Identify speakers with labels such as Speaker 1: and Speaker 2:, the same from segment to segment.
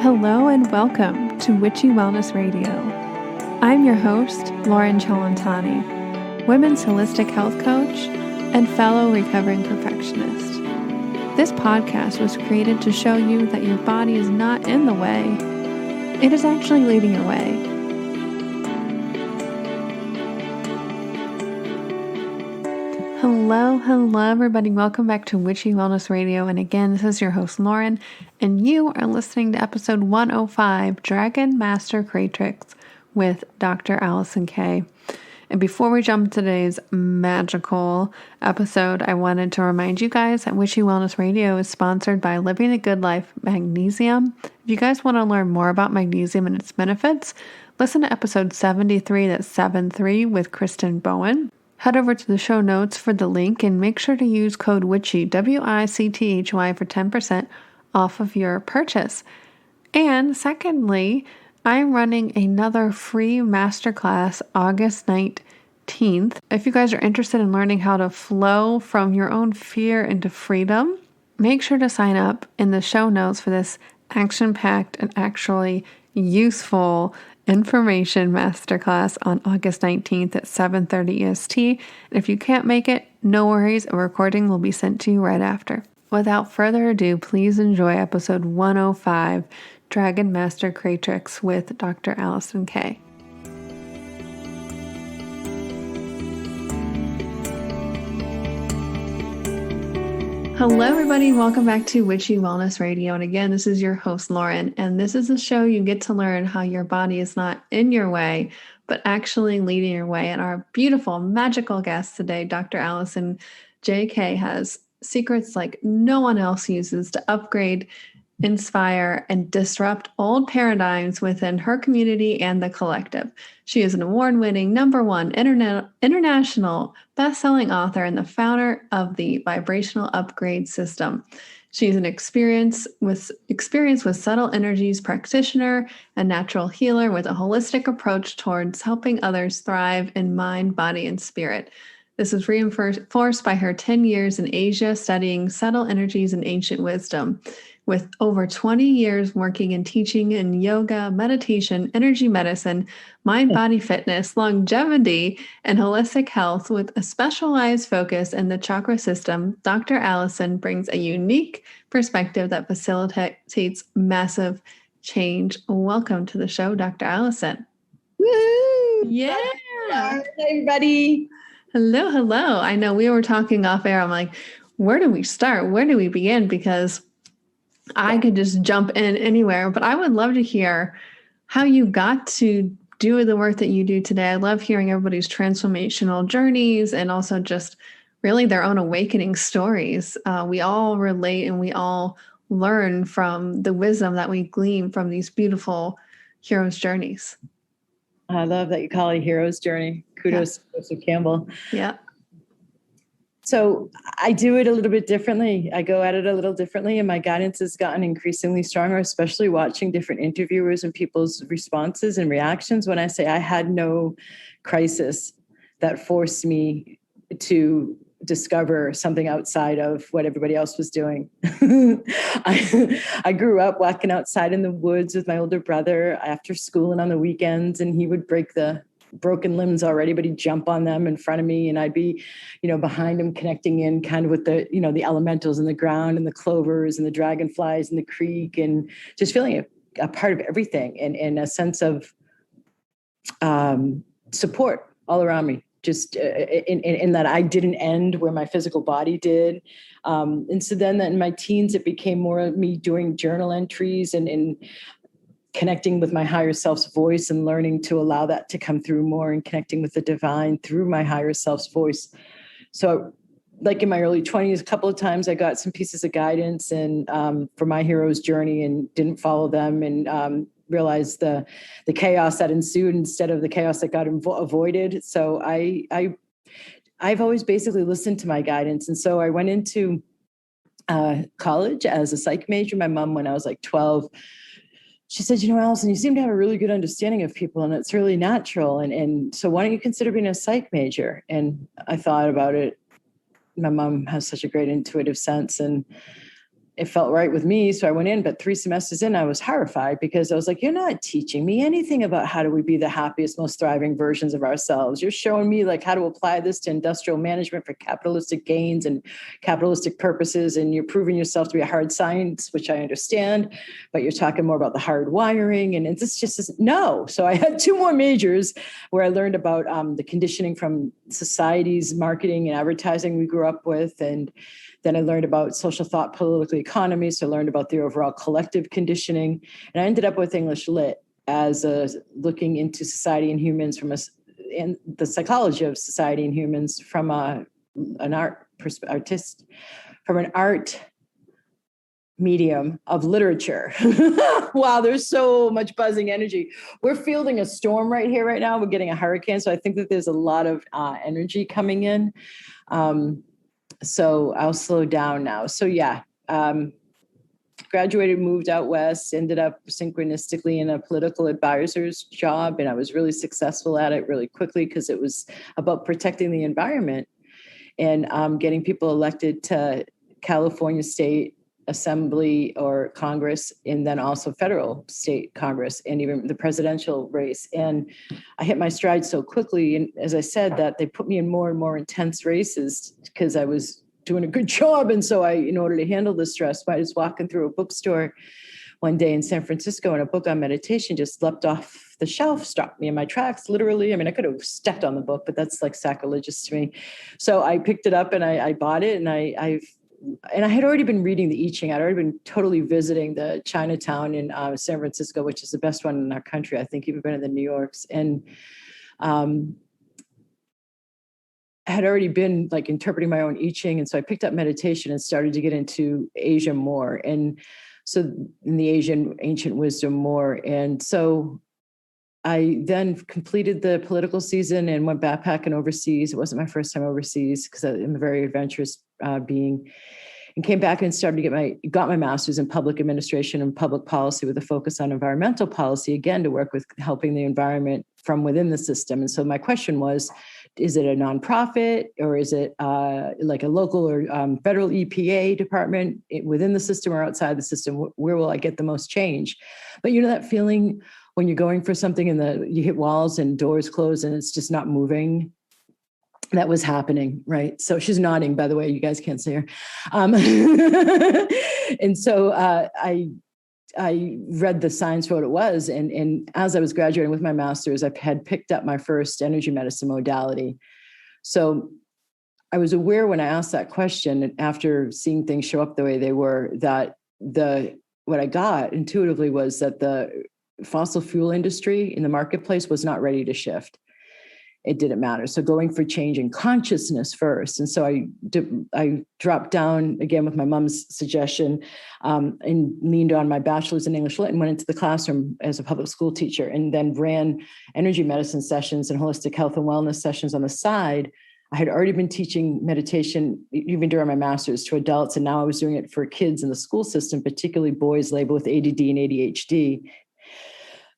Speaker 1: Hello and welcome to Witchy Wellness Radio. I'm your host, Loren, women's holistic health coach and fellow recovering perfectionist. This podcast was created to show you that your body is not in the way, it is actually leading your way. Hello everybody. Welcome back to Witchy Wellness Radio. And again, this is your host Loren, and you are listening to episode 105, Dragon Master Creatrix with Dr. Alison Kay. And before we jump into today's magical episode, I wanted to remind you guys that Witchy Wellness Radio is sponsored by Living a Good Life Magnesium. If you guys want to learn more about magnesium and its benefits, listen to episode 73, that's 73 with Kristen Bowen. Head over to the show notes for the link and make sure to use code WICHY, W-I-C-T-H-Y, for 10% off of your purchase. And secondly, I'm running another free masterclass August 19th. If you guys are interested in learning how to flow from your own fear into freedom, make sure to sign up in the show notes for this action-packed and actually useful information masterclass on August 19th at 7:30 EST. And if you can't make it, no worries, a recording will be sent to you right after. Without further ado, please enjoy episode 105, Dragon Master Creatrix with Dr. Alison Kay. Hello, everybody. Welcome back to Witchy Wellness Radio. And again, this is your host, Loren. And this is a show you get to learn how your body is not in your way, but actually leading your way. And our beautiful, magical guest today, Dr. Alison J Kay, has secrets like no one else uses to upgrade, inspire, and disrupt old paradigms within her community and the collective. She is an award-winning #1 international best-selling author and the founder of the Vibrational UPgrade System. She's an experience with subtle energies practitioner and natural healer with a holistic approach towards helping others thrive in mind, body, and spirit. This is reinforced by her 10 years in Asia studying subtle energies and ancient wisdom. With over 20 years working and teaching in yoga, meditation, energy medicine, MindBody Fitness, longevity, and holistic health with a specialized focus in the Chakra System, Dr. Alison brings a unique perspective that facilitates massive change. Welcome to the show, Dr. Alison.
Speaker 2: Woo!
Speaker 1: Yeah.
Speaker 2: Hi, everybody.
Speaker 1: Hello. I know we were talking off air. I'm like, where do we start? Where do we begin? Because I could just jump in anywhere, but I would love to hear how you got to do the work that you do today. I love hearing everybody's transformational journeys and also just really their own awakening stories. We all relate and we all learn from the wisdom that we glean from these beautiful heroes' journeys.
Speaker 2: I love that you call it a hero's journey. Kudos to Joseph Campbell.
Speaker 1: Yeah.
Speaker 2: So I do it a little bit differently. I go at it a little differently, and my guidance has gotten increasingly stronger, especially watching different interviewers and people's responses and reactions when I say I had no crisis that forced me to discover something outside of what everybody else was doing. I grew up walking outside in the woods with my older brother after school and on the weekends, and he would break the broken limbs already, but he'd jump on them in front of me, and I'd be, behind him, connecting in kind of with the, the elementals in the ground and the clovers and the dragonflies in the creek, and just feeling a part of everything and a sense of support all around me. Just in that I didn't end where my physical body did. And so then in my teens, it became more of me doing journal entries and connecting with my higher self's voice and learning to allow that to come through more and connecting with the divine through my higher self's voice. So like in my early 20s, a couple of times I got some pieces of guidance and for my hero's journey and didn't follow them and realized the chaos that ensued instead of the chaos that got avoided. So I've always basically listened to my guidance. And so I went into college as a psych major. My mom, when I was like 12, she said, Alison, you seem to have a really good understanding of people and it's really natural. And so why don't you consider being a psych major? And I thought about it. My mom has such a great intuitive sense. And it felt right with me. So I went in, but 3 semesters in, I was horrified because I was like, you're not teaching me anything about how do we be the happiest, most thriving versions of ourselves. You're showing me like how to apply this to industrial management for capitalistic gains and capitalistic purposes. And you're proving yourself to be a hard science, which I understand, but you're talking more about the hard wiring. And it's just no. So I had 2 more majors where I learned about the conditioning from society's marketing and advertising we grew up with. And then I learned about social thought, political economy. So I learned about the overall collective conditioning. And I ended up with English Lit as looking into society and humans and the psychology of society and humans from an art medium of literature. Wow, there's so much buzzing energy. We're fielding a storm right here, right now. We're getting a hurricane. So I think that there's a lot of energy coming in. So I'll slow down now. So yeah, graduated, moved out west, ended up synchronistically in a political advisor's job. And I was really successful at it really quickly because it was about protecting the environment and getting people elected to California State Assembly or Congress, and then also federal state Congress and even the presidential race. And I hit my stride so quickly. And as I said, that they put me in more and more intense races because I was doing a good job. And so in order to handle the stress, I was walking through a bookstore one day in San Francisco and a book on meditation just leapt off the shelf, stopped me in my tracks, literally. I mean, I could have stepped on the book, but that's like sacrilegious to me. So I picked it up and I bought it, and I had already been reading the I Ching. I'd already been totally visiting the Chinatown in San Francisco, which is the best one in our country. I think even better than New York's. And I had already been like interpreting my own I Ching. And so I picked up meditation and started to get into Asia more. And so in the Asian ancient wisdom more. And so I then completed the political season and went backpacking overseas. It wasn't my first time overseas because I'm a very adventurous being, and came back and started to got my master's in public administration and public policy with a focus on environmental policy, again, to work with helping the environment from within the system. And so my question was, is it a nonprofit or is it like a local or federal EPA department within the system or outside the system? Where will I get the most change? But you know that feeling when you're going for something and you hit walls and doors close and it's just not moving? That was happening, right? So she's nodding, by the way, you guys can't see her. And so I read the signs for what it was. And as I was graduating with my master's, I had picked up my first energy medicine modality. So I was aware when I asked that question, after seeing things show up the way they were, that what I got intuitively was that the fossil fuel industry in the marketplace was not ready to shift. It didn't matter. So going for change in consciousness first. And so I dropped down again with my mom's suggestion and leaned on my bachelor's in English Lit and went into the classroom as a public school teacher, and then ran energy medicine sessions and holistic health and wellness sessions on the side. I had already been teaching meditation even during my master's to adults, and now I was doing it for kids in the school system, particularly boys labeled with ADD and ADHD.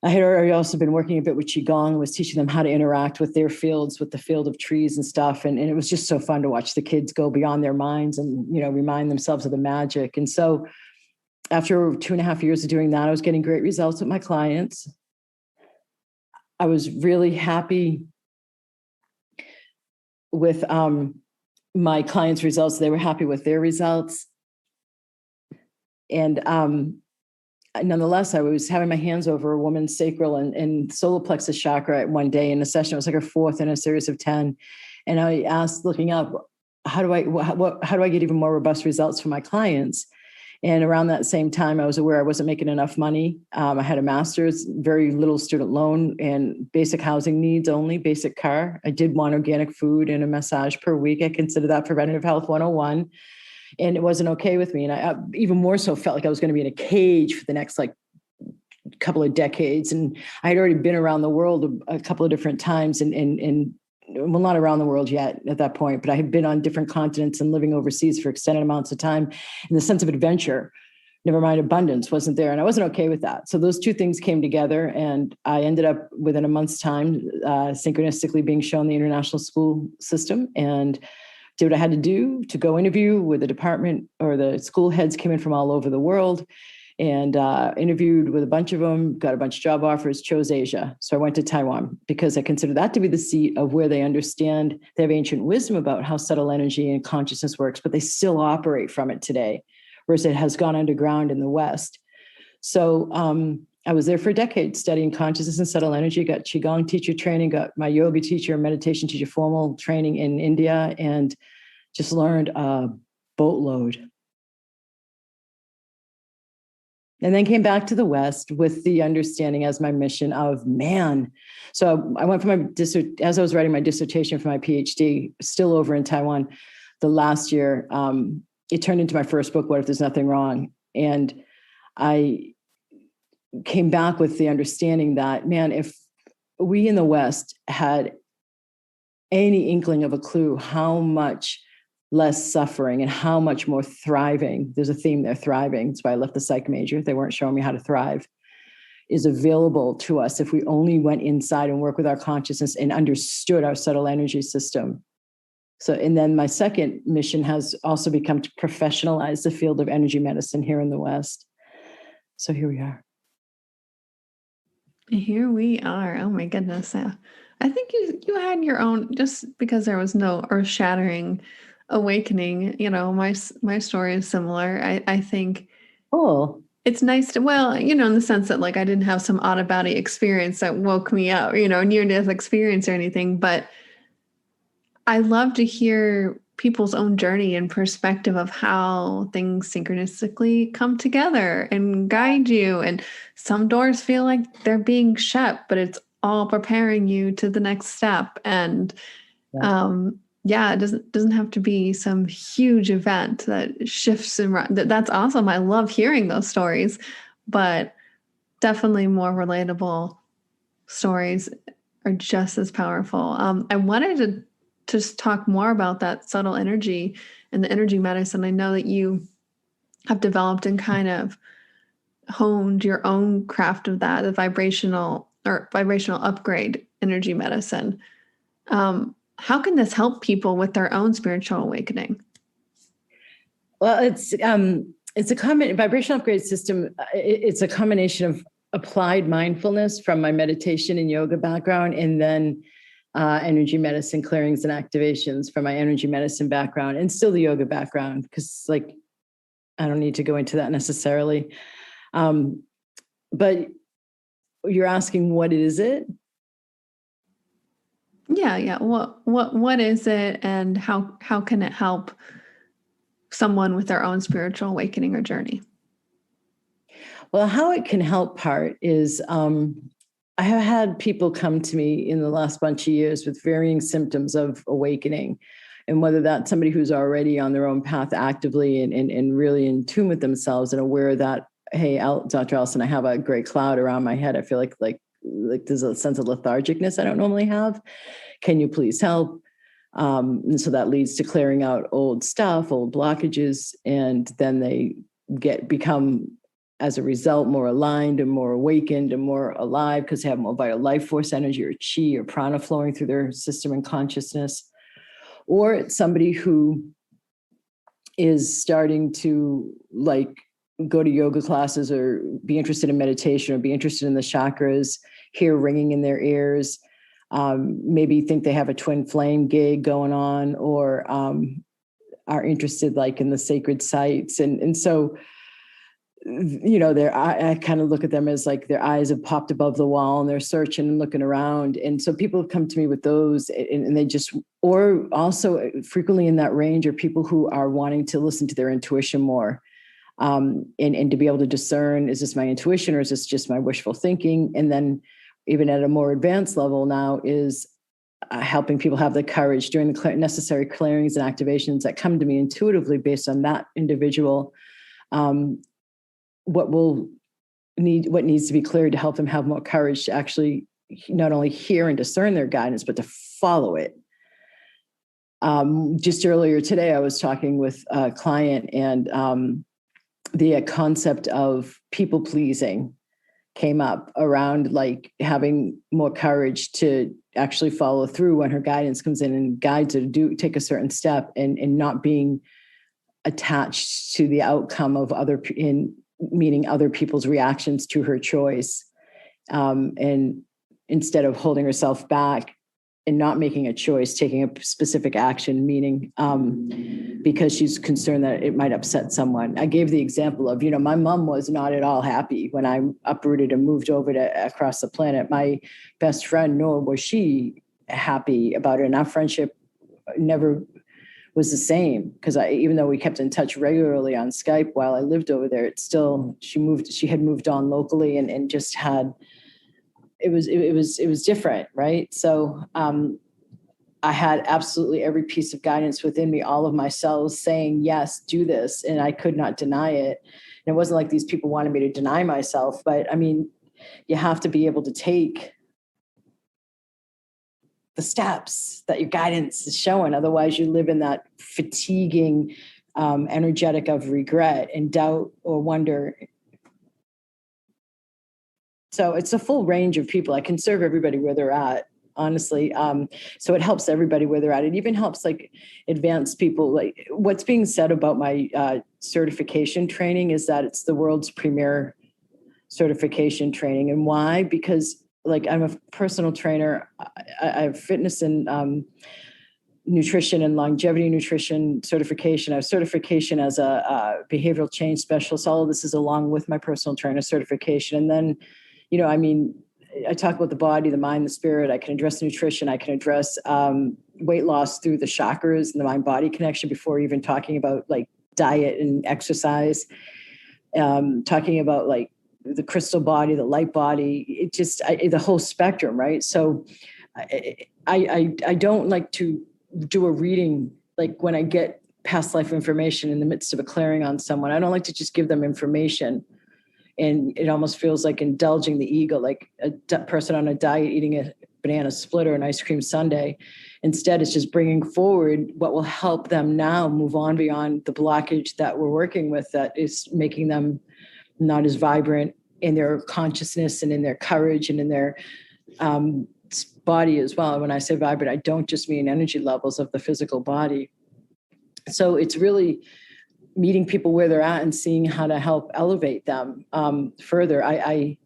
Speaker 2: I had already also been working a bit with Qigong, was teaching them how to interact with their fields, with the field of trees and stuff. And it was just so fun to watch the kids go beyond their minds and, remind themselves of the magic. And so after 2.5 years of doing that, I was getting great results with my clients. I was really happy with my clients' results. They were happy with their results. And nonetheless, I was having my hands over a woman's sacral and solar plexus chakra one day in a session. It was like her 4th in a series of 10. And I asked, looking up, how do I get even more robust results for my clients? And around that same time, I was aware I wasn't making enough money. I had a master's, very little student loan, and basic housing needs only, basic car. I did want organic food and a massage per week. I consider that preventative health 101. And it wasn't okay with me. And I even more so felt like I was going to be in a cage for the next couple of decades. And I had already been around the world a couple of different times and well, not around the world yet at that point, but I had been on different continents and living overseas for extended amounts of time. And the sense of adventure, never mind abundance, wasn't there. And I wasn't okay with that. So those two things came together, and I ended up within a month's time, synchronistically being shown the international school system and did what I had to do to go interview with the department, or the school heads came in from all over the world, and interviewed with a bunch of them, got a bunch of job offers, chose Asia. So I went to Taiwan because I consider that to be the seat of where they understand, they have ancient wisdom about how subtle energy and consciousness works, but they still operate from it today, whereas it has gone underground in the West. So I was there for a decade studying consciousness and subtle energy, got Qigong teacher training, got my yoga teacher and meditation teacher formal training in India, and just learned a boatload. And then came back to the West with the understanding as my mission of, man. So I went for as I was writing my dissertation for my PhD, still over in Taiwan, the last year, it turned into my first book, What If There's Nothing Wrong? And I came back with the understanding that, man, if we in the West had any inkling of a clue how much less suffering and how much more thriving, there's a theme there, thriving, that's why I left the psych major, they weren't showing me how to thrive, is available to us if we only went inside and worked with our consciousness and understood our subtle energy system. So, and then my second mission has also become to professionalize the field of energy medicine here in the West. So here we are.
Speaker 1: Here we are. Oh my goodness. I think you had your own, just because there was no earth-shattering awakening. My story is similar. I think it's nice to, in the sense that, like, I didn't have some out-of-body experience that woke me up, near-death experience or anything, but I love to hear people's own journey and perspective of how things synchronistically come together and guide you. And some doors feel like they're being shut, but it's all preparing you to the next step. And it doesn't have to be some huge event that shifts and that's awesome. I love hearing those stories, but definitely more relatable stories are just as powerful. I wanted to just talk more about that subtle energy and the energy medicine. I know that you have developed and kind of honed your own craft of that, the vibrational upgrade energy medicine. How can this help people with their own spiritual awakening?
Speaker 2: Well, it's a vibrational upgrade system. It's a combination of applied mindfulness from my meditation and yoga background, and then energy medicine clearings and activations from my energy medicine background, and still the yoga background, because, like, I don't need to go into that necessarily. But you're asking, what is it?
Speaker 1: Yeah. What is it, and how can it help someone with their own spiritual awakening or journey?
Speaker 2: Well, how it can help part is, I have had people come to me in the last bunch of years with varying symptoms of awakening, and whether that's somebody who's already on their own path actively and really in tune with themselves and aware that, hey, Dr. Alison, I have a gray cloud around my head. I feel like there's a sense of lethargicness I don't normally have. Can you please help? And so that leads to clearing out old stuff, old blockages, and then they become, as a result, more aligned and more awakened and more alive because they have more vital life force energy or chi or prana flowing through their system and consciousness. Or it's somebody who is starting to, like, go to yoga classes or be interested in meditation or be interested in the chakras, hear ringing in their ears, maybe think they have a twin flame gig going on, or are interested, like, in the sacred sites. And so, I kind of look at them as like their eyes have popped above the wall and they're searching and looking around. And so people come to me with those, and they just, or also frequently in that range are people who are wanting to listen to their intuition more, and to be able to discern, is this my intuition or is this just my wishful thinking? And then even at a more advanced level now is helping people have the courage during the necessary clearings and activations that come to me intuitively based on that individual, what needs to be cleared to help them have more courage to actually not only hear and discern their guidance, but to follow it. Just earlier today, I was talking with a client, and the concept of people pleasing came up around like having more courage to actually follow through when her guidance comes in and guides her to take a certain step, and not being attached to the outcome of meaning other people's reactions to her choice. And instead of holding herself back and not making a choice, taking a specific action, meaning because she's concerned that it might upset someone. I gave the example of, my mom was not at all happy when I uprooted and moved over to across the planet. My best friend, nor was she happy about it. And our friendship never was the same, because even though we kept in touch regularly on Skype while I lived over there, it's still, she had moved on locally and just had, it was different. Right. So, I had absolutely every piece of guidance within me, all of my cells saying, yes, do this. And I could not deny it. And it wasn't like these people wanted me to deny myself, but I mean, you have to be able to take the steps that your guidance is showing. Otherwise you live in that fatiguing, energetic of regret and doubt or wonder. So it's a full range of people. I can serve everybody where they're at, honestly. So it helps everybody where they're at. It even helps like advanced people. Like what's being said about my certification training is that it's the world's premier certification training. And why? Because like I'm a personal trainer. I have fitness and nutrition and longevity nutrition certification. I have certification as a behavioral change specialist. All of this is along with my personal trainer certification. And then, I talk about the body, the mind, the spirit. I can address nutrition. I can address weight loss through the chakras and the mind-body connection before even talking about like diet and exercise. Talking about like the crystal body, the light body, the whole spectrum, right? So I don't like to do a reading like when I get past life information in the midst of a clearing on someone. I don't like to just give them information. And it almost feels like indulging the ego, like a person on a diet eating a banana split or an ice cream sundae. Instead, it's just bringing forward what will help them now move on beyond the blockage that we're working with that is making them not as vibrant in their consciousness and in their courage and in their body as well. And when I say vibrant, I don't just mean energy levels of the physical body. So it's really meeting people where they're at and seeing how to help elevate them further. I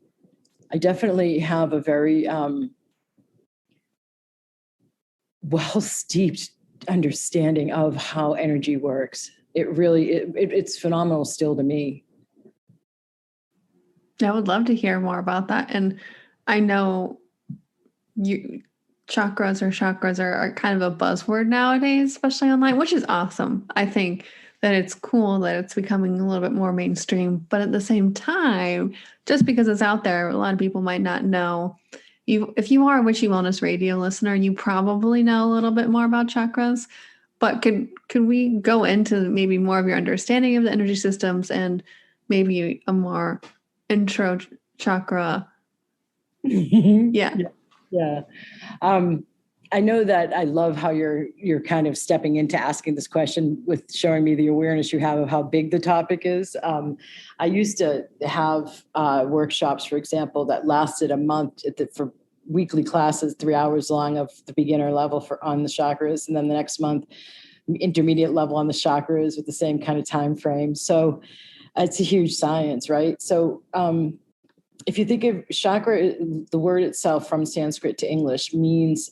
Speaker 2: definitely have a very well-steeped understanding of how energy works. It's phenomenal still to me.
Speaker 1: I would love to hear more about that. And I know chakras are kind of a buzzword nowadays, especially online, which is awesome. I think that it's cool that it's becoming a little bit more mainstream, but at the same time, just because it's out there, a lot of people might not know. If you are a Witchy Wellness Radio listener, you probably know a little bit more about chakras, but could we go into maybe more of your understanding of the energy systems and maybe a more intro chakra? Yeah.
Speaker 2: I know that I love how you're kind of stepping into asking this question with showing me the awareness you have of how big the topic is. I used to have workshops, for example, that lasted a month for weekly classes, 3 hours long of the beginner level on the chakras, and then the next month, intermediate level on the chakras with the same kind of time frame. So it's a huge science, right? So if you think of chakra, the word itself from Sanskrit to English means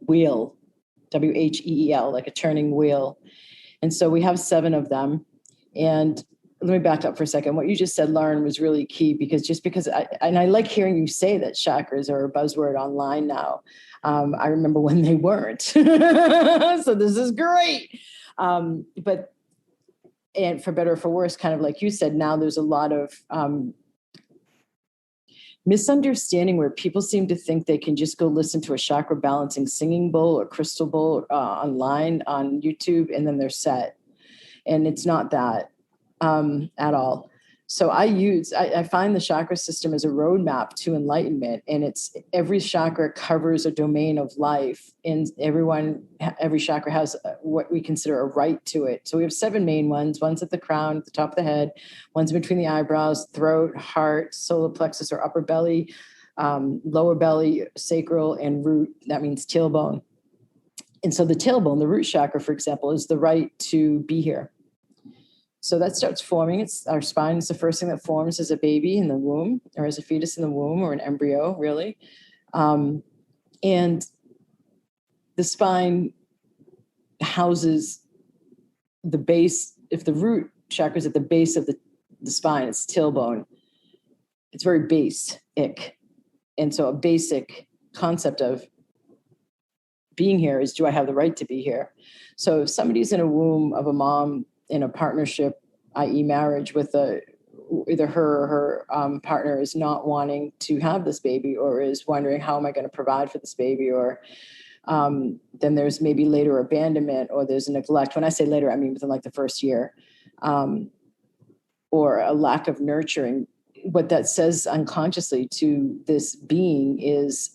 Speaker 2: wheel, W-H-E-E-L, like a turning wheel. And so we have 7 of them. And let me back up for a second. What you just said, Loren, was really key because I like hearing you say that chakras are a buzzword online now. I remember when they weren't. So this is great. But for better or for worse, kind of like you said, now there's a lot of misunderstanding where people seem to think they can just go listen to a chakra balancing singing bowl or crystal bowl online on YouTube and then they're set. And it's not that at all. So I find the chakra system as a roadmap to enlightenment, and it's every chakra covers a domain of life, and every chakra has what we consider a right to it. So we have 7 main ones. One's at the crown, at the top of the head. One's between the eyebrows, throat, heart, solar plexus or upper belly, lower belly, sacral, and root. That means tailbone. And so the tailbone, the root chakra, for example, is the right to be here. So that starts forming. Our spine is the first thing that forms as a baby in the womb, or as a fetus in the womb, or an embryo, really. And the spine houses the base. If the root chakra is at the base of the spine, it's tailbone. It's very basic. And so a basic concept of being here is, do I have the right to be here? So if somebody's in a womb of a mom in a partnership, i.e. marriage, with either her or her partner is not wanting to have this baby, or is wondering, how am I going to provide for this baby? Or then there's maybe later abandonment, or there's a neglect. When I say later, I mean within like the first year, or a lack of nurturing. What that says unconsciously to this being is,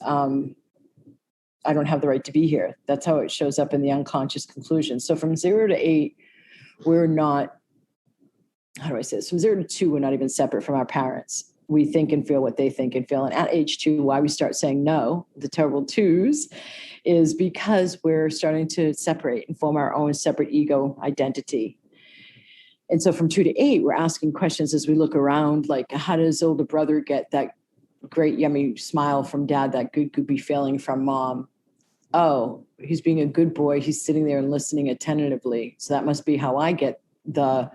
Speaker 2: I don't have the right to be here. That's how it shows up in the unconscious conclusion. So from 0 to 8, we're not, how do I say this? From 0 to 2, we're not even separate from our parents. We think and feel what they think and feel. And at age 2, why we start saying no, the terrible 2s, is because we're starting to separate and form our own separate ego identity. And so from 2 to 8, we're asking questions as we look around, like, how does older brother get that great, yummy smile from dad, that good goopy feeling from mom? Oh, he's being a good boy. He's sitting there and listening attentively. So that must be how I get the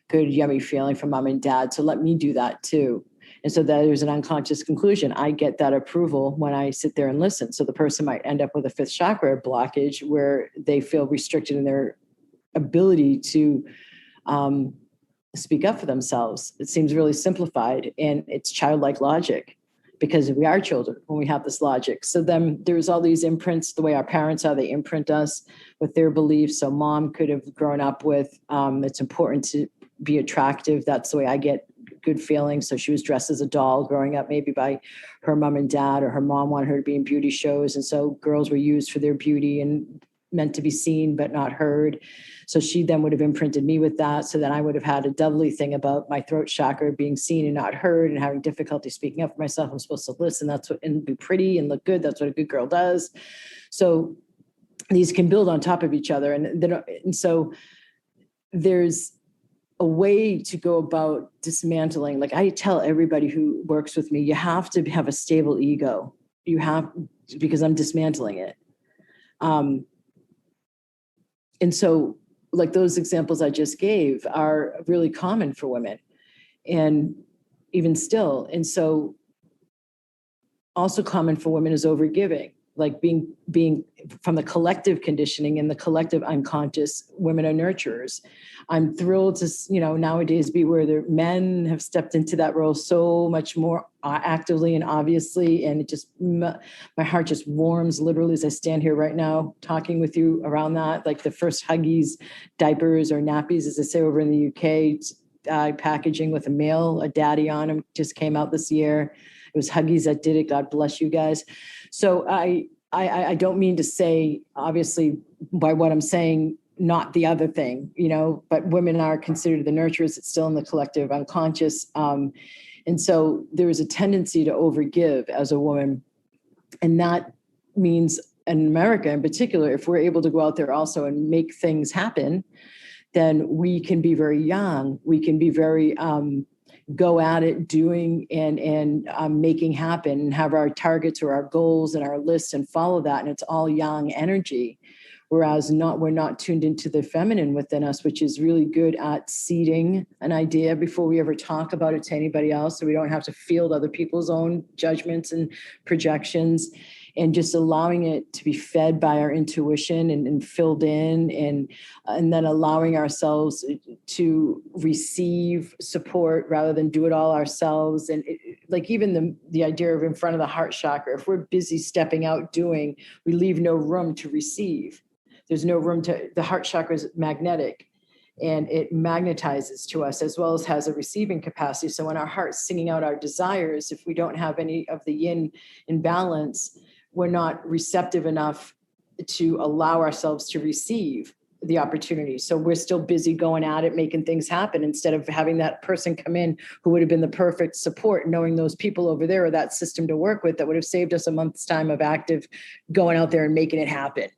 Speaker 2: good, yummy feeling from mom and dad. So let me do that too. And so there's an unconscious conclusion. I get that approval when I sit there and listen. So the person might end up with a 5th chakra blockage, where they feel restricted in their ability to speak up for themselves. It seems really simplified, and it's childlike logic, because we are children when we have this logic. So then there's all these imprints, the way our parents are, they imprint us with their beliefs. So mom could have grown up with, it's important to be attractive. That's the way I get good feelings. So she was dressed as a doll growing up, maybe by her mom and dad, or her mom wanted her to be in beauty shows. And so girls were used for their beauty and meant to be seen but not heard. So she then would have imprinted me with that. So then I would have had a doubly thing about my throat chakra being seen and not heard, and having difficulty speaking up for myself. I'm supposed to listen. That's what, and be pretty and look good. That's what a good girl does. So these can build on top of each other. And so there's a way to go about dismantling. Like I tell everybody who works with me, you have to have a stable ego. You have, because I'm dismantling it. And so like those examples I just gave are really common for women, and even still. And so also common for women is overgiving, like being from the collective conditioning and the collective unconscious. Women are nurturers. I'm thrilled to, nowadays be where the men have stepped into that role so much more actively and obviously. And it just, my heart just warms literally as I stand here right now talking with you around that. Like the first Huggies diapers, or nappies, as they say over in the UK, packaging with a daddy on them, just came out this year. It was Huggies that did it. God bless you guys. So I don't mean to say, obviously, by what I'm saying, not the other thing, but women are considered the nurturers. It's still in the collective unconscious. And so there is a tendency to overgive as a woman. And that means in America in particular, if we're able to go out there also and make things happen, then we can be very young. We can be very go at it, doing and making happen, and have our targets or our goals and our lists and follow that. And it's all yang energy. Whereas we're not tuned into the feminine within us, which is really good at seeding an idea before we ever talk about it to anybody else. So we don't have to field other people's own judgments and projections, and just allowing it to be fed by our intuition and filled in, and then allowing ourselves to receive support rather than do it all ourselves. And like even the idea of in front of the heart chakra, if we're busy stepping out doing, we leave no room to receive. There's no room the heart chakra is magnetic. and it magnetizes to us as well as has a receiving capacity. So when our heart's singing out our desires, if we don't have any of the yin in balance, we're not receptive enough to allow ourselves to receive the opportunity. So we're still busy going at it, making things happen, instead of having that person come in who would have been the perfect support, knowing those people over there or that system to work with that would have saved us a month's time of active going out there and making it happen.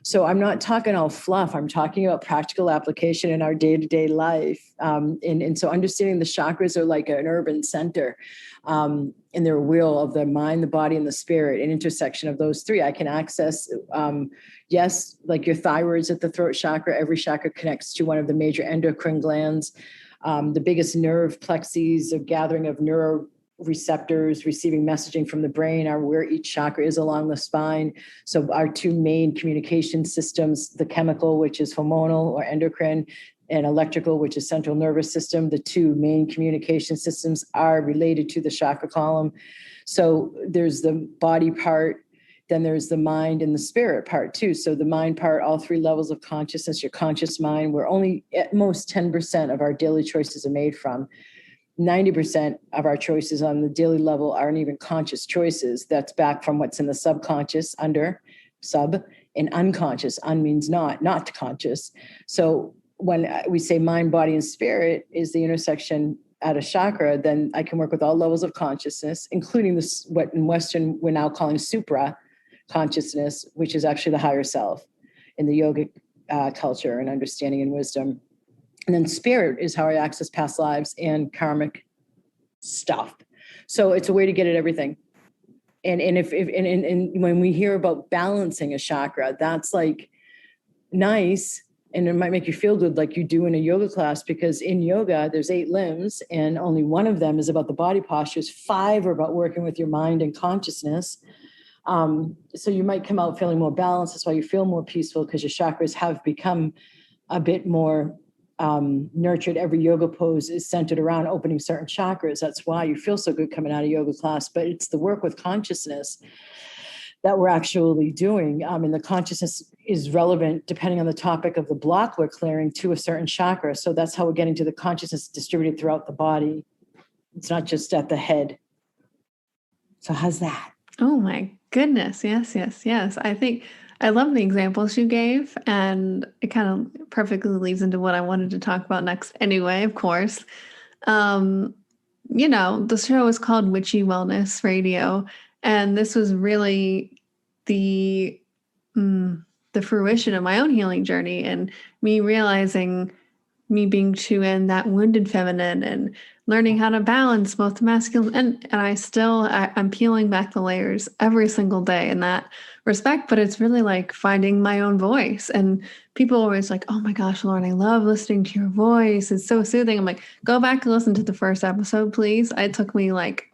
Speaker 2: So I'm not talking all fluff. I'm talking about practical application in our day-to-day life. And so understanding the chakras are like an urban center, in their wheel of the mind, the body, and the spirit, an intersection of those three. I can access, yes, like your thyroid's at the throat chakra. Every chakra connects to one of the major endocrine glands. The biggest nerve plexes, a gathering of neuroreceptors receiving messaging from the brain, are where each chakra is along the spine. So our two main communication systems, the chemical, which is hormonal or endocrine, and electrical, which is central nervous system, the two main communication systems are related to the chakra column. So there's the body part, then there's the mind and the spirit part too. So the mind part, all three levels of consciousness, your conscious mind, where only at most 10% of our daily choices are made from. 90% of our choices on the daily level aren't even conscious choices. That's back from what's in the subconscious, under, sub, and unconscious. Un means not conscious. So when we say mind, body, and spirit is the intersection at a chakra, then I can work with all levels of consciousness, including this, what in Western we're now calling supra consciousness, which is actually the higher self in the yogic culture and understanding and wisdom. And then spirit is how I access past lives and karmic stuff. So it's a way to get at everything. And if when we hear about balancing a chakra, that's like nice. And it might make you feel good like you do in a yoga class, because in yoga, there's 8 limbs and only one of them is about the body postures. 5 are about working with your mind and consciousness. So you might come out feeling more balanced. That's why you feel more peaceful, because your chakras have become a bit more nurtured. Every yoga pose is centered around opening certain chakras. That's why you feel so good coming out of yoga class. But it's the work with consciousness that we're actually doing. And the consciousness is relevant depending on the topic of the block we're clearing to a certain chakra. So that's how we're getting to the consciousness distributed throughout the body. It's not just at the head. So how's that?
Speaker 1: Oh my goodness. Yes. I think I love the examples you gave, and it kind of perfectly leads into what I wanted to talk about next anyway, of course. The show is called Witchy Wellness Radio, and this was really the fruition of my own healing journey, and me realizing me being too in that wounded feminine and learning how to balance both masculine and I'm peeling back the layers every single day in that respect. But it's really like finding my own voice. And people are always like, oh my gosh, Loren, I love listening to your voice. It's so soothing. I'm like, go back and listen to the first episode, please. It took me like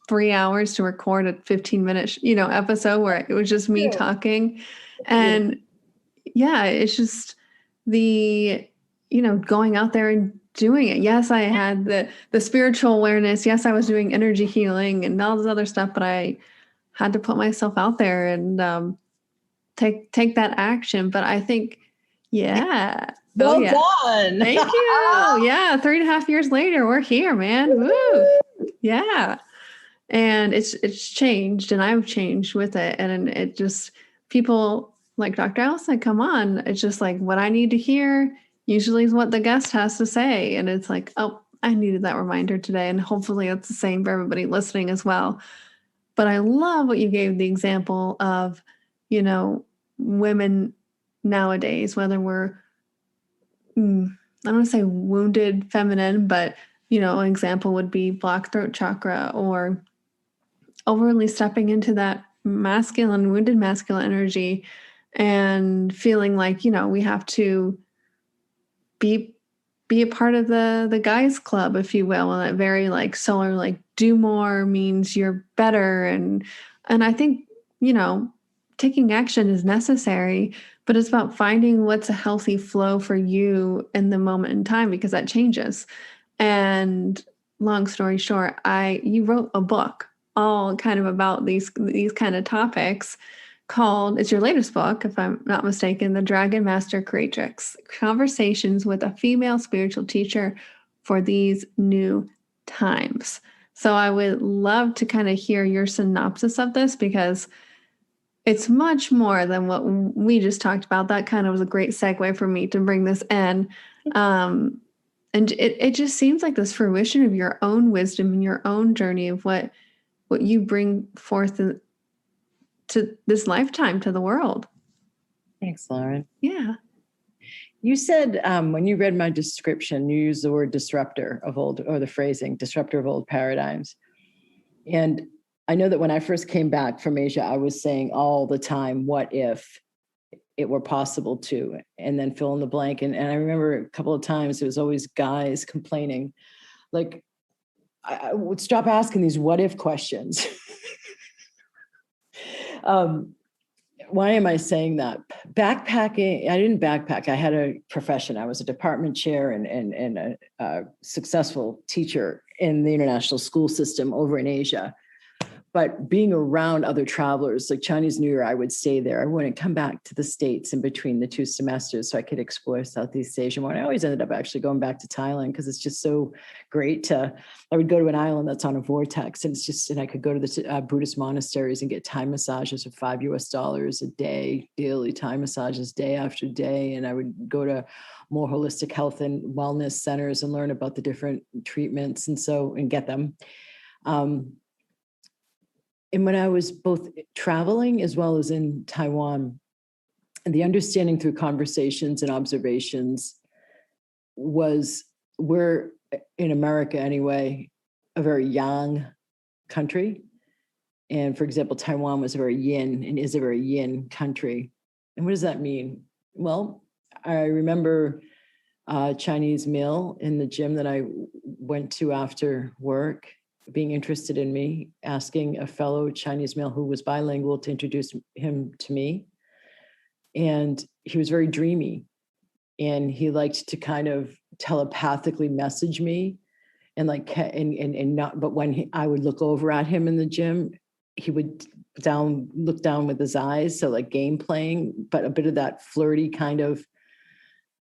Speaker 1: 3 hours to record a 15-minute, episode where it was just me talking. And yeah, it's just the, going out there and doing it. Yes, I had the spiritual awareness. Yes, I was doing energy healing and all this other stuff, but I had to put myself out there and take that action. But I think, yeah.
Speaker 2: Well done.
Speaker 1: Thank you. Yeah. 3.5 years later, we're here, man. Woo. Yeah. And it's changed, and I've changed with it. And it just, people like Dr. Allison, come on. It's just like what I need to hear usually is what the guest has to say. And it's like, oh, I needed that reminder today. And hopefully it's the same for everybody listening as well. But I love what you gave the example of, women nowadays, whether we're, I don't want to say wounded feminine, but, an example would be blocked throat chakra, or overly stepping into that wounded masculine energy and feeling like, we have to be a part of the guys club, if you will, and that very like solar, like do more means you're better. And I think, taking action is necessary, but it's about finding what's a healthy flow for you in the moment in time, because that changes. And long story short, you wrote a book all kind of about these kind of topics called, it's your latest book, if I'm not mistaken, The Dragon Master Creatrix, Conversations with a Female Spiritual Teacher for These New Times. So I would love to kind of hear your synopsis of this, because it's much more than what we just talked about. That kind of was a great segue for me to bring this in. And it just seems like this fruition of your own wisdom and your own journey of what you bring forth to this lifetime, to the world.
Speaker 2: Thanks, Loren.
Speaker 1: Yeah.
Speaker 2: You said when you read my description, you used the word disruptor of old, or the phrasing, disruptor of old paradigms. And I know that when I first came back from Asia, I was saying all the time, what if it were possible to, and then fill in the blank. And I remember a couple of times it was always guys complaining, like, I would stop asking these what if questions. Why am I saying that? Backpacking, I didn't backpack. I had a profession. I was a department chair and a successful teacher in the international school system over in Asia. But being around other travelers, like Chinese New Year, I would stay there. I wouldn't come back to the States in between the 2 semesters so I could explore Southeast Asia more. And I always ended up actually going back to Thailand because it's just so great I would go to an island that's on a vortex, and I could go to the Buddhist monasteries and get Thai massages for $5 a day, daily Thai massages day after day. And I would go to more holistic health and wellness centers and learn about the different treatments and get them. And when I was both traveling as well as in Taiwan, and the understanding through conversations and observations was, we're in America anyway, a very yang country. And for example, Taiwan was a very yin and is a very yin country. And what does that mean? Well, I remember a Chinese meal in the gym that I went to after work, being interested in me, asking a fellow Chinese male who was bilingual to introduce him to me. And he was very dreamy, and he liked to kind of telepathically message me and not, but when I would look over at him in the gym, he would look down with his eyes. So like game playing, but a bit of that flirty kind of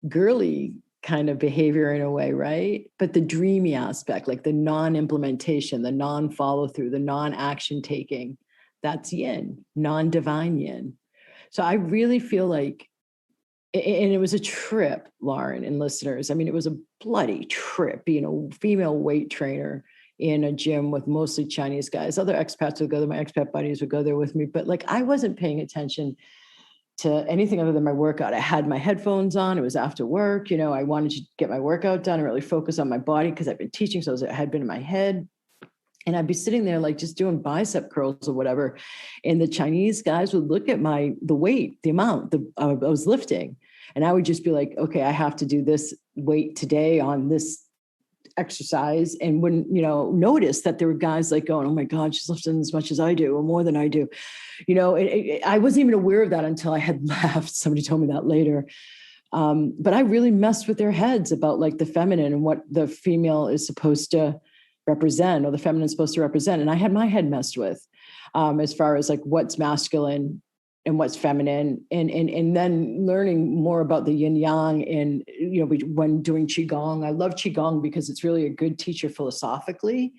Speaker 2: girly kind of behavior in a way, right? But the dreamy aspect, like the non-implementation, the non-follow-through, the non-action taking, that's yin, non-divine yin. So I really feel like, and it was a trip, Loren and listeners. I mean, it was a bloody trip being a female weight trainer in a gym with mostly Chinese guys. Other expats would go there, my expat buddies would go there with me, but like I wasn't paying attention to anything other than my workout. I had my headphones on. It was after work. I wanted to get my workout done and really focus on my body because I've been teaching. So it had been in my head. And I'd be sitting there like just doing bicep curls or whatever. And the Chinese guys would look at the weight, the amount I was lifting. And I would just be like, okay, I have to do this weight today on this exercise, and wouldn't, notice that there were guys like going, oh my God, she's lifting as much as I do or more than I do. I wasn't even aware of that until I had left. Somebody told me that later. But I really messed with their heads about like the feminine and what the female is supposed to represent, or the feminine is supposed to represent. And I had my head messed with as far as like what's masculine and what's feminine, and then learning more about the yin yang. And when doing qigong, I love qigong because it's really a good teacher philosophically,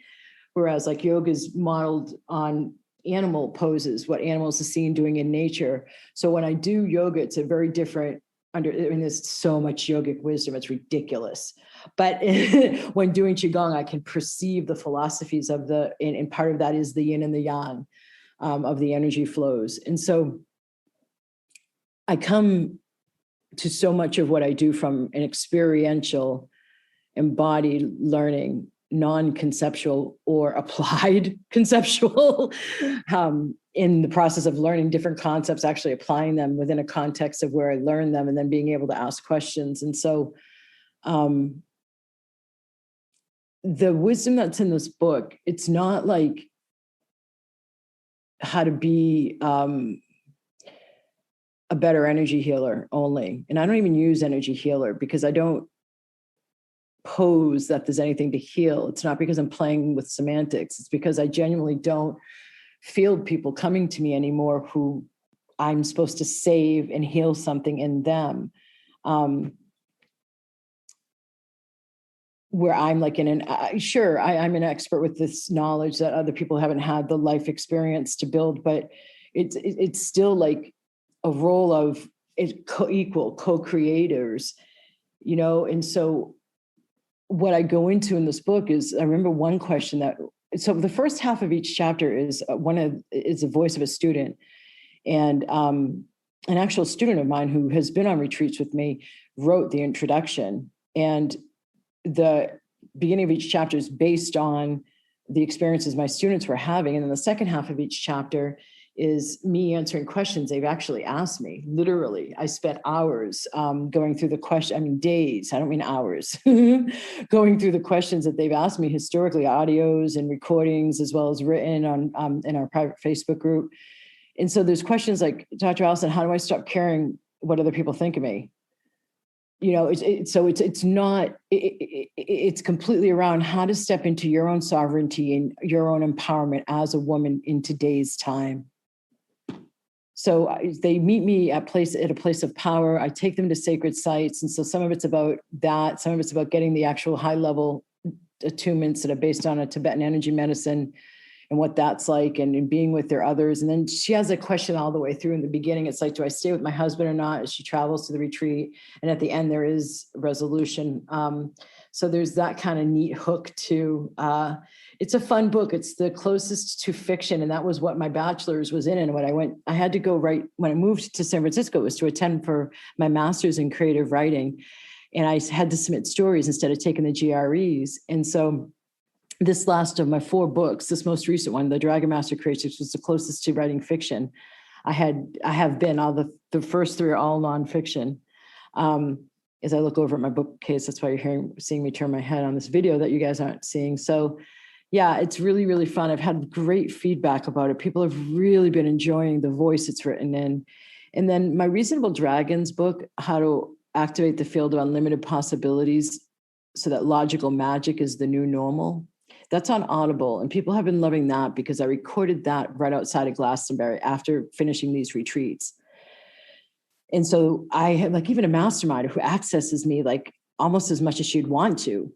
Speaker 2: whereas like yoga is modeled on animal poses, what animals are seen doing in nature. So when I do yoga, it's a very different there's so much yogic wisdom, it's ridiculous. But when doing qigong, I can perceive the philosophies of and part of that is the yin and the yang of the energy flows. And so I come to so much of what I do from an experiential, embodied learning, non-conceptual or applied conceptual, in the process of learning different concepts, actually applying them within a context of where I learned them, and then being able to ask questions. And so the wisdom that's in this book, it's not like how to be a better energy healer only. And I don't even use energy healer because I don't pose that there's anything to heal. It's not because I'm playing with semantics. It's because I genuinely don't field people coming to me anymore who I'm supposed to save and heal something in them. Where I'm like I'm an expert with this knowledge that other people haven't had the life experience to build, but it's still like a role of equal co-creators, and so what I go into in this book is, I remember one question so the first half of each chapter is the voice of a student, and an actual student of mine who has been on retreats with me wrote the introduction, and the beginning of each chapter is based on the experiences my students were having. And then the second half of each chapter is me answering questions they've actually asked me. Literally, I spent hours going through days, I don't mean hours, going through the questions that they've asked me historically, audios and recordings, as well as written on in our private Facebook group. And so there's questions like, Dr. Alison, how do I stop caring what other people think of me? It's completely around how to step into your own sovereignty and your own empowerment as a woman in today's time. So they meet me at a place of power. I take them to sacred sites. And so some of it's about that. Some of it's about getting the actual high level attunements that are based on a Tibetan energy medicine and what that's like, and being with their others. And then she has a question all the way through. In the beginning, it's like, do I stay with my husband or not, as she travels to the retreat? And at the end, there is resolution. So there's that kind of neat hook to, it's a fun book. It's the closest to fiction. And that was what my bachelor's was in. And when I had to go when I moved to San Francisco, it was to attend for my master's in creative writing. And I had to submit stories instead of taking the GREs. And so this last of my 4 books, this most recent one, The Dragon Master Creatrix, was the closest to writing fiction. I have been. All the first 3 are all nonfiction. As I look over at my bookcase, that's why you're seeing me turn my head on this video that you guys aren't seeing. So yeah, it's really, really fun. I've had great feedback about it. People have really been enjoying the voice it's written in. And then my Reasonable Dragons book, How to Activate the Field of Unlimited Possibilities so that Logical Magic is the New Normal. That's on Audible, and people have been loving that because I recorded that right outside of Glastonbury after finishing these retreats. And so I have even a mastermind who accesses me like almost as much as she'd want to,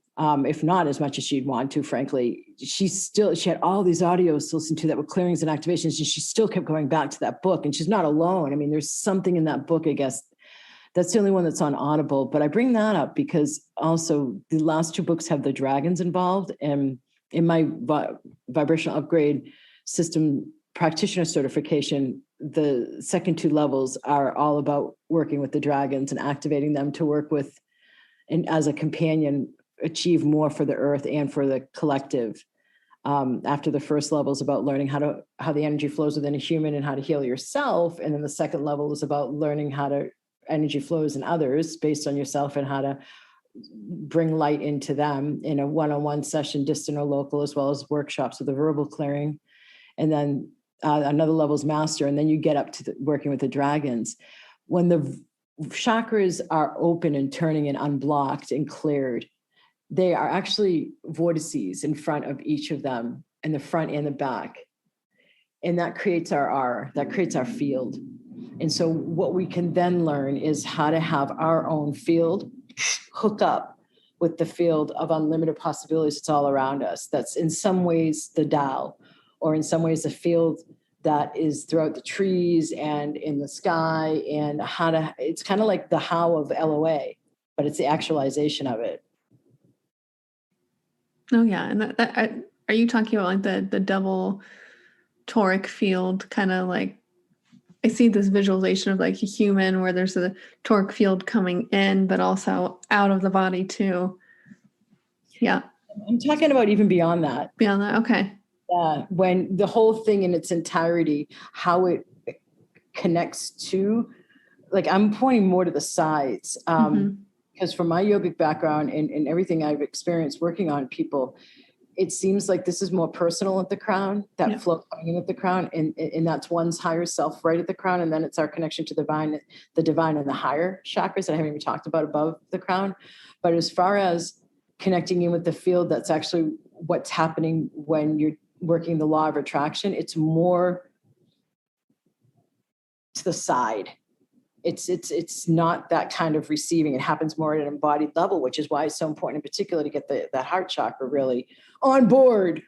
Speaker 2: if not as much as she'd want to, frankly. She had all these audios to listen to that were clearings and activations, and she still kept going back to that book, and she's not alone. I mean, there's something in that book, I guess. That's the only one that's on Audible, but I bring that up because also the last 2 books have the dragons involved, and in my Vibrational UPgrade System practitioner certification, the second 2 levels are all about working with the dragons and activating them to work with, and as a companion, achieve more for the earth and for the collective. After the first level is about learning how the energy flows within a human and how to heal yourself. And then the second level is about learning how to energy flows in others based on yourself and how to bring light into them in a one-on-one session, distant or local, as well as workshops with a verbal clearing. And then another level is master. And then you get up to working with the dragons. When the chakras are open and turning and unblocked and cleared, they are actually vortices in front of each of them, in the front and the back. And that creates our aura, that creates our field. And so what we can then learn is how to have our own field hook up with the field of unlimited possibilities that's all around us. That's in some ways the Tao, or in some ways the field that is throughout the trees and in the sky, and it's kind of like the how of LOA, but it's the actualization of it.
Speaker 1: Oh yeah. And are you talking about like the double toric field, kind of like, I see this visualization of like a human where there's a toric field coming in, but also out of the body too. Yeah.
Speaker 2: I'm talking about even beyond that.
Speaker 1: Beyond that. Okay.
Speaker 2: Yeah. When the whole thing in its entirety, how it connects to, like, I'm pointing more to the sides. Because from my yogic background and everything I've experienced working on people, it seems like this is more personal at the crown, that flow coming in at the crown. And that's one's higher self right at the crown. And then it's our connection to the divine and the higher chakras that I haven't even talked about above the crown. But as far as connecting in with the field, that's actually what's happening when you're working the law of attraction. It's more to the side. It's not that kind of receiving. It happens more at an embodied level, which is why it's so important in particular to get that heart chakra really on board.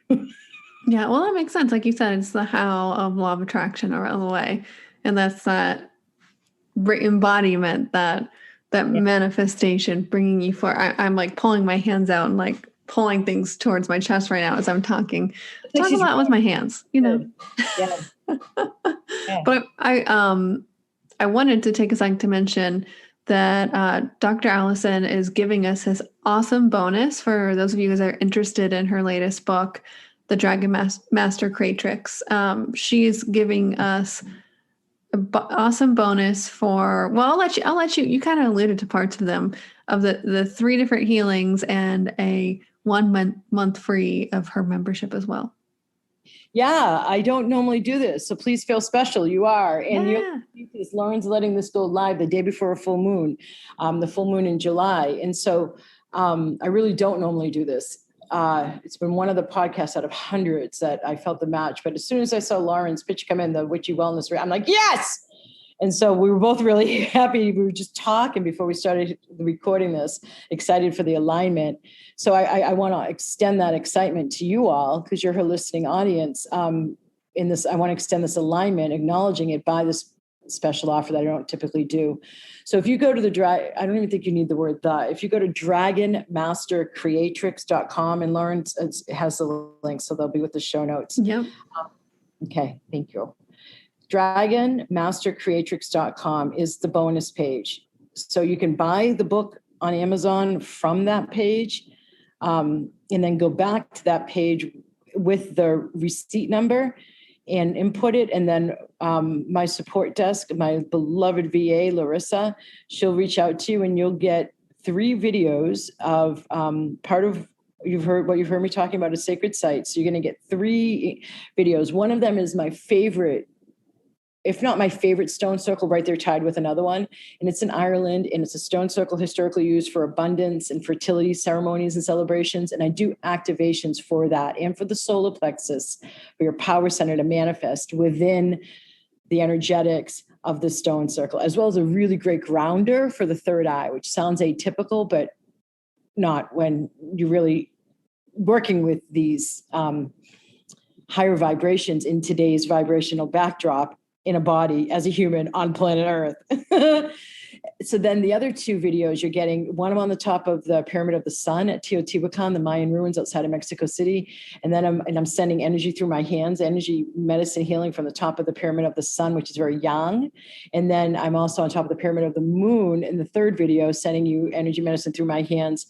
Speaker 1: Yeah, well, that makes sense. Like you said, it's the how of law of attraction around the way. And that's that embodiment, that manifestation, bringing you forward. I'm like pulling my hands out and like pulling things towards my chest right now as I'm talking. I talk a lot with my hands, you know.
Speaker 2: Yeah. Yeah.
Speaker 1: But I wanted to take a second to mention that Dr. Alison is giving us his awesome bonus for those of you that are interested in her latest book, The Dragon Master Creatrix. She's giving us awesome bonus for, well, I'll let you, you kind of alluded to parts of them, of the 3 different healings and a 1 month free of her membership as well.
Speaker 2: Yeah, I don't normally do this, so please feel special. You are. And Loren's letting this go live the day before a full moon, the full moon in July. And so I really don't normally do this. It's been one of the podcasts out of hundreds that I felt the match. But as soon as I saw Loren's pitch come in, the Witchy Wellness, I'm like, yes! And so we were both really happy. We were just talking before we started recording this, excited for the alignment. So I want to extend that excitement to you all, because you're her listening audience. In this, I want to extend this alignment, acknowledging it by this special offer that I don't typically do. So if you go to I don't even think you need the word the, if you go to dragonmastercreatrix.com, and Loren has the link, so they'll be with the show notes.
Speaker 1: Yep.
Speaker 2: Okay, thank you. dragonmastercreatrix.com is the bonus page. So you can buy the book on Amazon from that page, and then go back to that page with the receipt number and input it. And then my support desk, my beloved VA, Larissa, she'll reach out to you, and you'll get 3 videos of part of what you've heard me talking about, a sacred site. So you're going to get 3 videos. One of them is my favorite, if not my favorite, stone circle, right there tied with another one. And it's in Ireland, and it's a stone circle historically used for abundance and fertility ceremonies and celebrations. And I do activations for that and for the solar plexus, for your power center to manifest within the energetics of the stone circle, as well as a really great grounder for the third eye, which sounds atypical, but not when you're really working with these higher vibrations in today's vibrational backdrop in a body as a human on planet Earth. So then the other 2 videos you're getting, one I'm on the top of the Pyramid of the Sun at Teotihuacan, the Mayan ruins outside of Mexico City. And then I'm sending energy through my hands, energy medicine healing from the top of the Pyramid of the Sun, which is very yang. And then I'm also on top of the Pyramid of the Moon in the 3rd video, sending you energy medicine through my hands,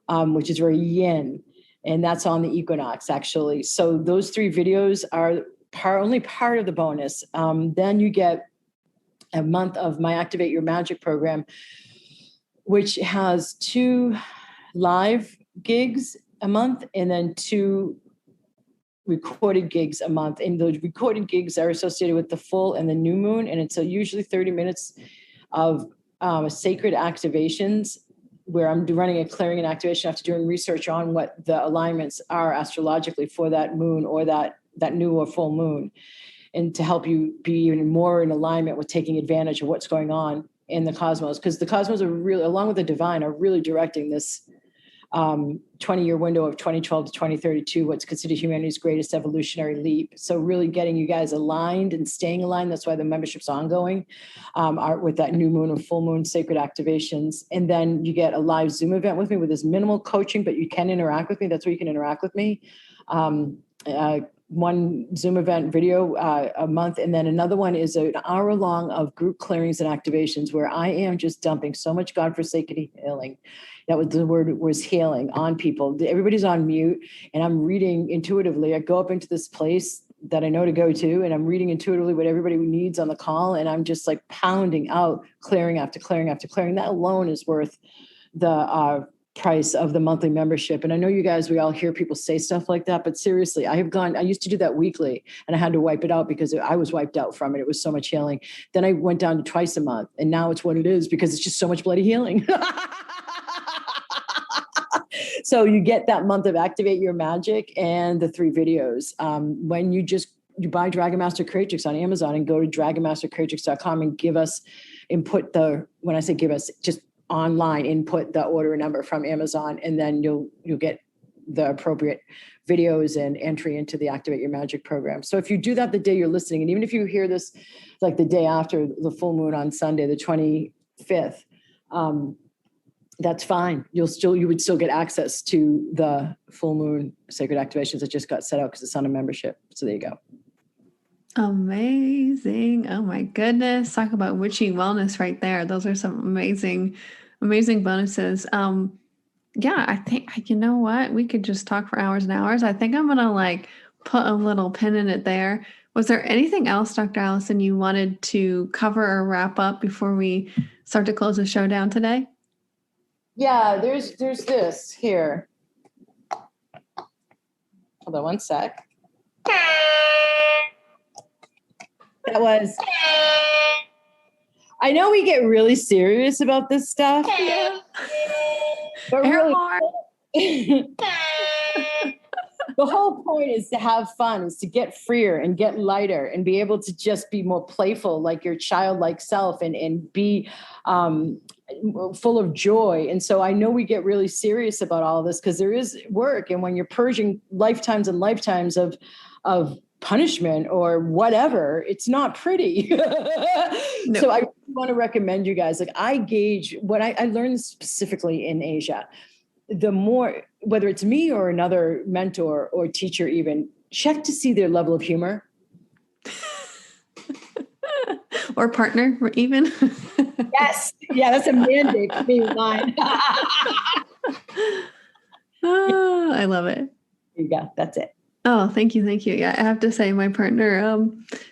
Speaker 2: which is very yin. And that's on the equinox, actually. So those 3 videos are only part of the bonus. Then you get a month of my Activate Your Magic program, which has 2 live gigs a month and then 2 recorded gigs a month. And those recorded gigs are associated with the full and the new moon. And it's usually 30 minutes of sacred activations, where I'm running a clearing and activation after doing research on what the alignments are astrologically for that moon or that new or full moon, and to help you be even more in alignment with taking advantage of what's going on in the cosmos. Because the cosmos are really, along with the divine, are really directing this 20-year window of 2012 to 2032, what's considered humanity's greatest evolutionary leap. So really getting you guys aligned and staying aligned. That's why the membership's ongoing, with that new moon and full moon sacred activations. And then you get a live Zoom event with me with this minimal coaching, but you can interact with me. That's where you can interact with me. One Zoom event video a month. And then another one is an hour long of group clearings and activations, where I am just dumping so much godforsaken healing. That was the word, was healing on people. Everybody's on mute, and I'm reading intuitively. I go up into this place that I know to go to, and I'm reading intuitively what everybody needs on the call. And I'm just like pounding out clearing after clearing after clearing. That alone is worth the price of the monthly membership. And I know you guys, we all hear people say stuff like that, but seriously, I used to do that weekly, and I had to wipe it out because I was wiped out from it. It was so much healing. Then I went down to twice a month, and now it's what it is because it's just so much bloody healing. So you get that month of Activate Your Magic and the 3 videos. When you just you buy Dragon Master Creatrix on Amazon and go to dragonmastercreatrix.com and when I say give us, just online, input the order number from Amazon, and then you'll get the appropriate videos and entry into the Activate Your Magic program. So if you do that the day you're listening, and even if you hear this like the day after the full moon on Sunday, the 25th, that's fine. You would still get access to the full moon sacred activations that just got set out because it's on a membership. So there you go.
Speaker 1: Amazing. Oh my goodness. Talk about witchy wellness right there. Those are some amazing, amazing bonuses. Yeah, I think, you know what? We could just talk for hours and hours. I think I'm going to put a little pin in it there. Was there anything else, Dr. Alison, you wanted to cover or wrap up before we start to close the show down today?
Speaker 2: Yeah, there's this here. Hold on one sec. That was, I know we get really serious about this stuff.
Speaker 1: Yeah.
Speaker 2: But really, the whole point is to have fun, is to get freer and get lighter and be able to just be more playful, like your childlike self, and be full of joy. And so I know we get really serious about all of this because there is work. And when you're purging lifetimes and lifetimes of punishment or whatever, it's not pretty. No. So I want to recommend you guys, I gauge what I learned specifically in Asia. The more, whether it's me or another mentor or teacher, even check to see their level of humor.
Speaker 1: Or partner, even.
Speaker 2: Yes. Yeah, that's a mandate for me, mine.
Speaker 1: Oh, I love it.
Speaker 2: There you go. That's it.
Speaker 1: Oh, thank you. Thank you. Yeah, I have to say my partner,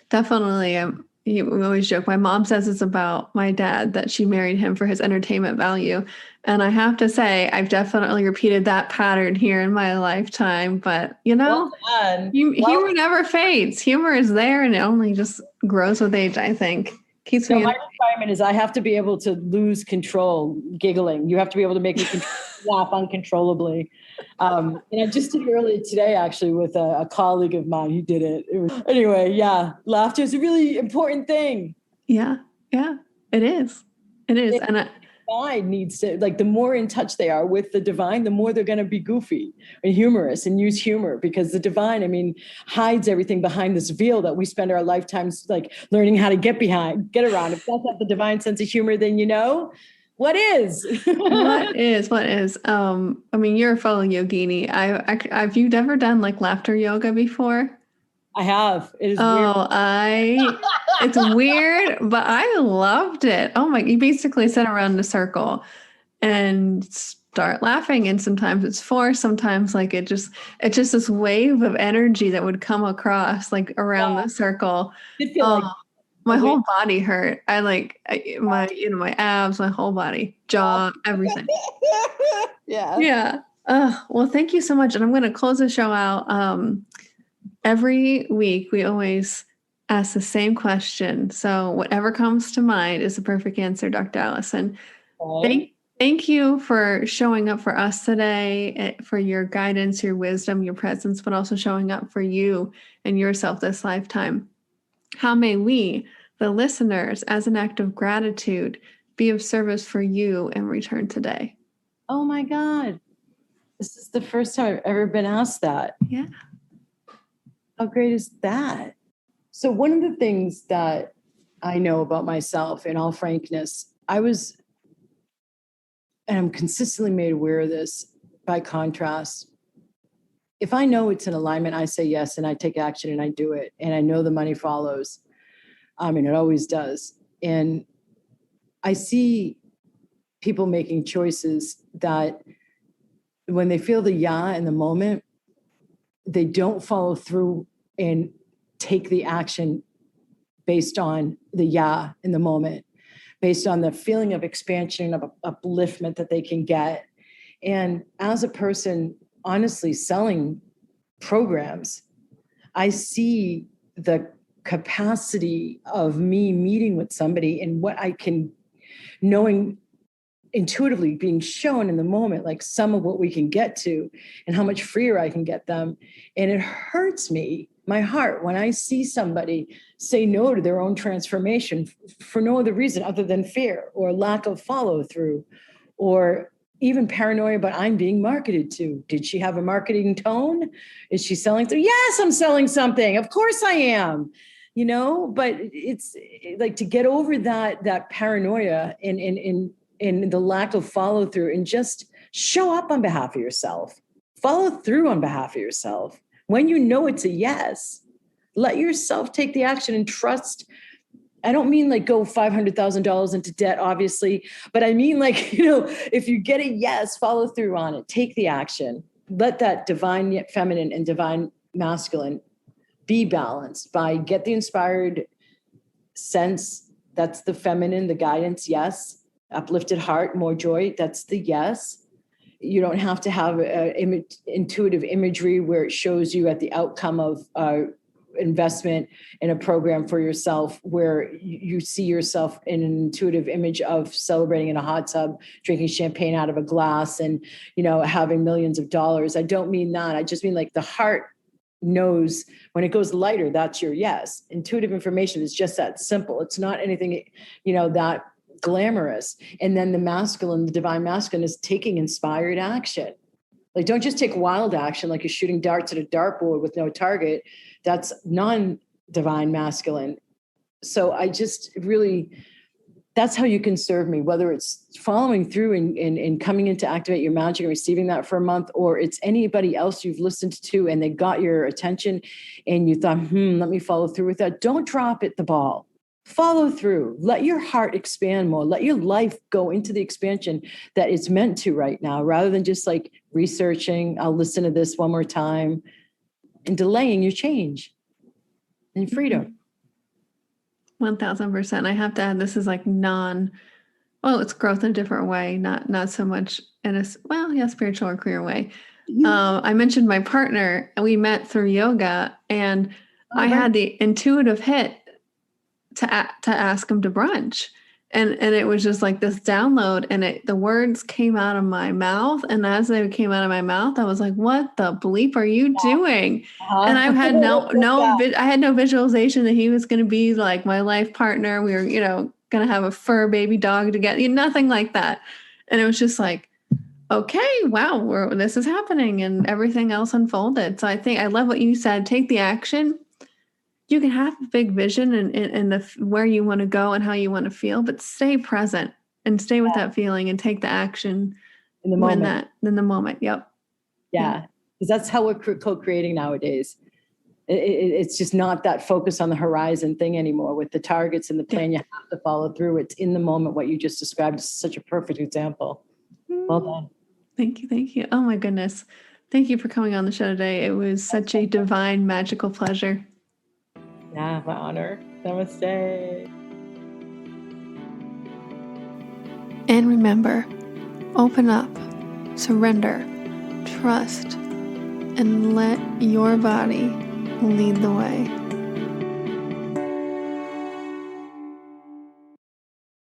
Speaker 1: definitely, we always joke. My mom says it's about my dad, that she married him for his entertainment value. And I have to say, I've definitely repeated that pattern here in my lifetime. But, humor never fades. Humor is there, and it only just grows with age, I think. Keeps me.
Speaker 2: My requirement is I have to be able to lose control giggling. You have to be able to make me laugh uncontrollably. And I just did it earlier today, actually, with a colleague of mine who did it. Anyway, yeah, laughter is a really important thing.
Speaker 1: Yeah, it is. It is. And
Speaker 2: divine needs to, the more in touch they are with the divine, the more they're going to be goofy and humorous and use humor, because the divine, hides everything behind this veil that we spend our lifetimes learning how to get around. If that's not the divine sense of humor, then what is?
Speaker 1: What is? You're a fellow yogini. Have you ever done laughter yoga before?
Speaker 2: I have. It is weird.
Speaker 1: It's weird, but I loved it. Oh my, you basically sit around in a circle and start laughing. And sometimes it's forced. Sometimes it's just this wave of energy that would come across around the circle.
Speaker 2: It feel
Speaker 1: my whole body hurt. My abs, my whole body, jaw, everything.
Speaker 2: Yeah.
Speaker 1: Yeah. Well, thank you so much. And I'm going to close the show out. Every week, we always ask the same question. So whatever comes to mind is the perfect answer, Dr. Alison.
Speaker 2: Okay.
Speaker 1: Thank you for showing up for us today, for your guidance, your wisdom, your presence, but also showing up for you and yourself this lifetime. How may we, the listeners, as an act of gratitude, be of service for you in return today?
Speaker 2: Oh my God. This is the first time I've ever been asked that.
Speaker 1: Yeah.
Speaker 2: How great is that? So one of the things that I know about myself, in all frankness, and I'm consistently made aware of this by contrast. If I know it's in alignment, I say yes, and I take action and I do it. And I know the money follows. It always does. And I see people making choices that when they feel the yeah in the moment, they don't follow through and take the action based on the yeah in the moment, based on the feeling of expansion, of upliftment that they can get. And as a person, honestly, selling programs, I see the capacity of me meeting with somebody and what I can, knowing intuitively, being shown in the moment, some of what we can get to and how much freer I can get them. And it hurts me my heart, when I see somebody say no to their own transformation for no other reason other than fear or lack of follow through, or even paranoia about I'm being marketed to. Did she have a marketing tone? Is she selling? Yes, I'm selling something. Of course I am. But it's like to get over that paranoia and the lack of follow through, and just show up on behalf of yourself. Follow through on behalf of yourself. When you know it's a yes, let yourself take the action and trust. I don't mean like go $500,000 into debt, obviously, but I mean like, if you get a yes, follow through on it, take the action, let that divine feminine and divine masculine be balanced by get the inspired sense. That's the feminine, the guidance. Yes. Uplifted heart, more joy. That's the yes. You don't have to have intuitive imagery where it shows you at the outcome of investment in a program for yourself, where you see yourself in an intuitive image of celebrating in a hot tub, drinking champagne out of a glass, and having millions of dollars. I don't mean that. I just mean like the heart knows when it goes lighter, that's your yes. Intuitive information is just that simple. It's not anything that glamorous. And then the divine masculine, is taking inspired action. Like, don't just take wild action like you're shooting darts at a dartboard with no target. That's non-divine masculine. So I just really, that's how you can serve me, whether it's following through and coming in to activate your magic and receiving that for a month, or it's anybody else you've listened to and they got your attention and you thought, let me follow through with that. Don't drop the ball. Follow through. Let your heart expand more. Let your life go into the expansion that it's meant to right now, rather than just like researching, I'll listen to this one more time, and delaying your change and freedom.
Speaker 1: 1000%. I have to add, this is like it's growth in a different way, not so much in a spiritual or career way. I mentioned my partner, and we met through yoga, and I had the intuitive hit to ask him to brunch, and it was just like this download, and the words came out of my mouth, and as they came out of my mouth, I was like, "What the bleep are you doing?" And I had I had no visualization that he was going to be like my life partner. We were, going to have a fur baby dog together, nothing like that. And it was just like, okay, wow, this is happening, and everything else unfolded. So I think I love what you said. Take the action. You can have a big vision and where you want to go and how you want to feel, but stay present and stay with that feeling and take the action
Speaker 2: in the
Speaker 1: moment. Yep.
Speaker 2: Yeah. Because that's how we're co-creating nowadays. It's just not that focus on the horizon thing anymore with the targets and the plan. You have to follow through. It's in the moment. What you just described is such a perfect example. Well done.
Speaker 1: Thank you. Oh my goodness. Thank you for coming on the show today. It was such a divine, magical pleasure.
Speaker 2: Yeah, my honor. Namaste.
Speaker 1: And remember, open up, surrender, trust, and let your body lead the way.